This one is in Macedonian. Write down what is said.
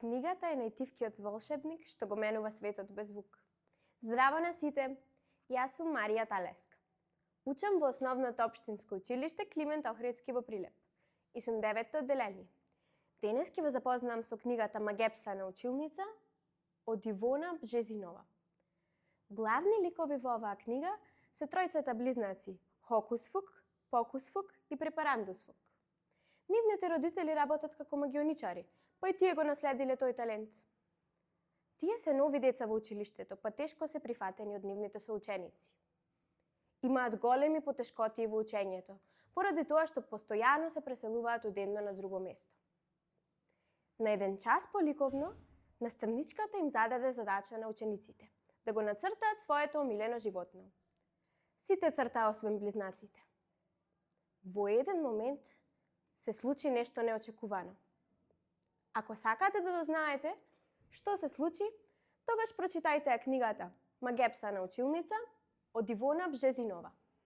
Книгата е најтивкиот волшебник што го менува светот без звук. Здраво на сите! Јас сум Марија Талеска. Учам во основното општинско училиште Климент Охридски во Прилеп и сум 9-то одделение. Денес ќе ве запознам со книгата Магепсана училница од Ивона Бжезинова. Главни ликови во оваа книга се тројцата близнаци Хокусфук, Покусфук и Препарандусфук. Нивните родители работат како магионичари, па и тие го наследиле тој талент. Тие се нови деца во училиштето, па тешко се прифатени од нивните соученици. Имаат големи потешкотии во учењето, поради тоа што постојано се преселуваат од едно на друго место. На еден час поликовно, наставничката им зададе задача на учениците да го нацртаат своето омилено животно. Сите цртаа освен близнаците. Во еден момент се случи нешто неочекувано. Ако сакате да дознаете што се случи, тогаш прочитајте ја книгата Магепсана училница од Ивона Бжезинова.